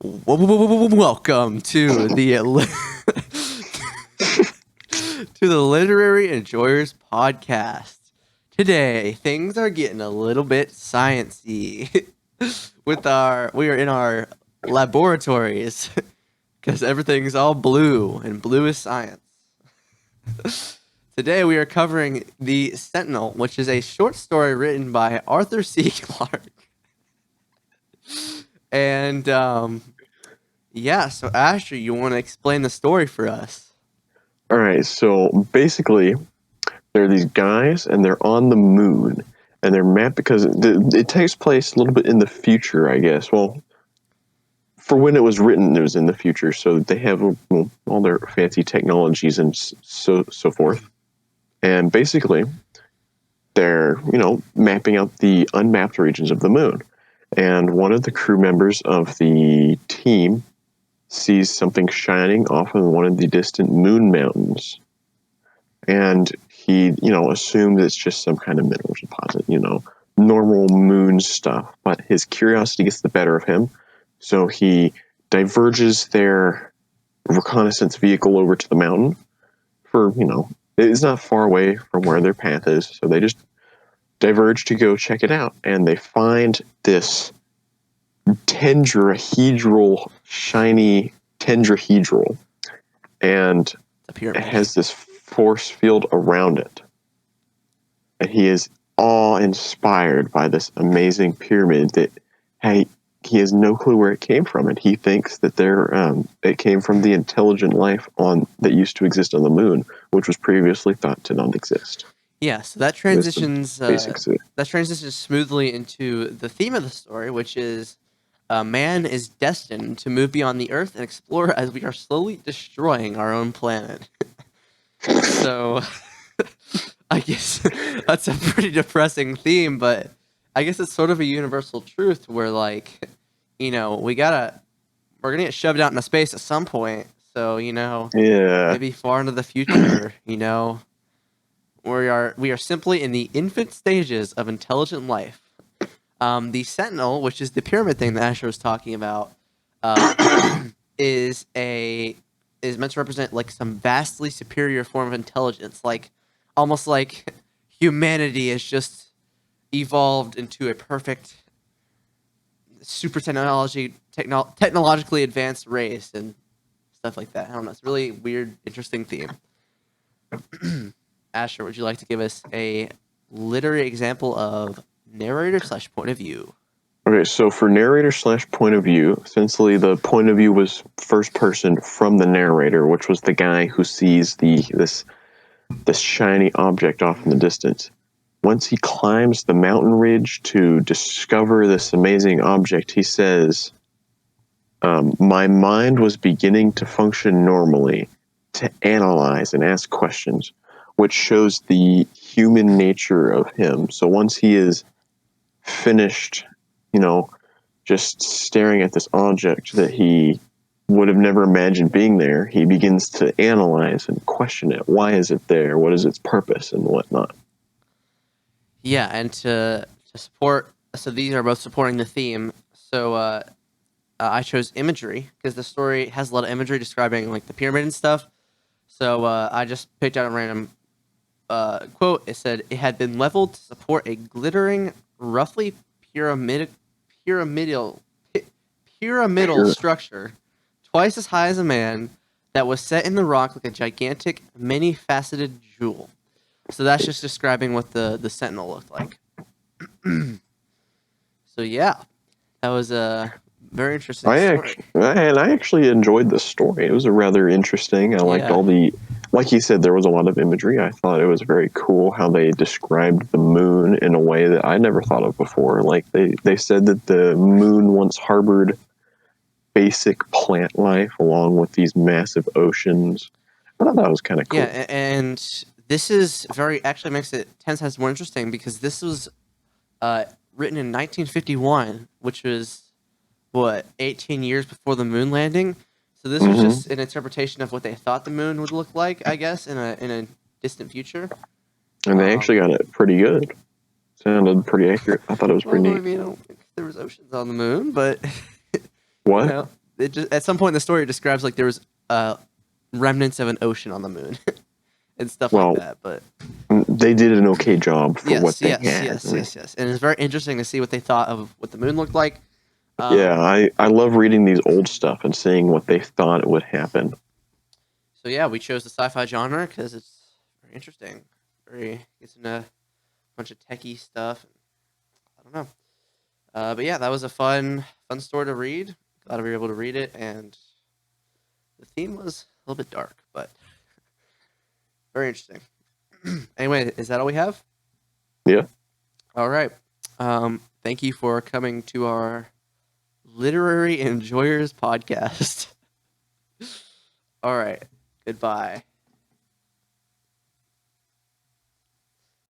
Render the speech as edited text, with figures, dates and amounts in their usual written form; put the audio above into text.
Welcome to the to the Literary Enjoyers podcast. Today, things are getting a little bit sciencey. We are in our laboratories because everything's all blue and blue is science. Today, we are covering The Sentinel, which is a short story written by Arthur C. Clarke. And so Asher, you want to explain the story for us? All right, so basically, there are these guys, and they're on the moon, and they're mapped because it takes place a little bit in the future, I guess. Well, for when it was written, it was in the future, so they have all their fancy technologies and so forth. And basically, they're mapping out the unmapped regions of the moon. And one of the crew members of the team sees something shining off of one of the distant moon mountains. And he, assumes it's just some kind of mineral deposit, normal moon stuff. But his curiosity gets the better of him. So he diverges their reconnaissance vehicle over to the mountain for, it's not far away from where their path is. So they just diverge to go check it out. And they find this shiny tetrahedral. And it has this force field around it. And he is awe-inspired by this amazing pyramid that, hey, he has no clue where it came from, and he thinks that it came from the intelligent life that used to exist on the moon, which was previously thought to not exist. Yeah, so that transitions smoothly into the theme of the story, which is man is destined to move beyond the Earth and explore as we are slowly destroying our own planet. So I guess that's a pretty depressing theme, but I guess it's sort of a universal truth where, we're gonna get shoved out into space at some point. So, maybe far into the future, we are simply in the infant stages of intelligent life. The Sentinel, which is the pyramid thing that Asher was talking about, is meant to represent some vastly superior form of intelligence, almost like humanity has just evolved into a perfect super technologically advanced race and stuff like that. I don't know. It's a really weird, interesting theme. Asher, would you like to give us a literary example of narrator/point of view? Okay, so for narrator/point of view, essentially the point of view was first person from the narrator, which was the guy who sees this shiny object off in the distance. Once he climbs the mountain ridge to discover this amazing object, he says, my mind was beginning to function normally, to analyze and ask questions, which shows the human nature of him. So once he is finished, just staring at this object that he would have never imagined being there, he begins to analyze and question it. Why is it there? What is its purpose and whatnot? Yeah, and to support, so these are both supporting the theme. So I chose imagery because the story has a lot of imagery describing the pyramid and stuff. So I just picked out a random quote. It said, "It had been leveled to support a glittering, roughly pyramidal structure, twice as high as a man, that was set in the rock like a gigantic, many-faceted jewel." So that's just describing what the Sentinel looked like. So yeah, that was a very interesting story. I actually enjoyed this story. It was rather interesting. I liked all like you said, there was a lot of imagery. I thought it was very cool how they described the moon in a way that I never thought of before. They said that the moon once harbored basic plant life along with these massive oceans. I thought that was kind of cool. Yeah, and this is actually makes it 10 times more interesting because this was written in 1951, which was 18 years before the moon landing. So this was just an interpretation of what they thought the moon would look like, I guess, in a distant future. And they actually got it pretty good. Sounded pretty accurate. I thought it was pretty neat. I don't think there was oceans on the moon, but what? it just, at some point in the story, it describes like there was remnants of an ocean on the moon and stuff like that. But they did an okay job for what they had. Yes. And it's very interesting to see what they thought of what the moon looked like. I love reading these old stuff and seeing what they thought would happen. So yeah, we chose the sci-fi genre because it's very interesting. Gets into a bunch of techie stuff. I don't know. But yeah, that was a fun story to read. Glad we were able to read it, and the theme was a little bit dark, but very interesting. Anyway, is that all we have? Yeah. All right. Thank you for coming to our Literary Enjoyers podcast. All right. Goodbye.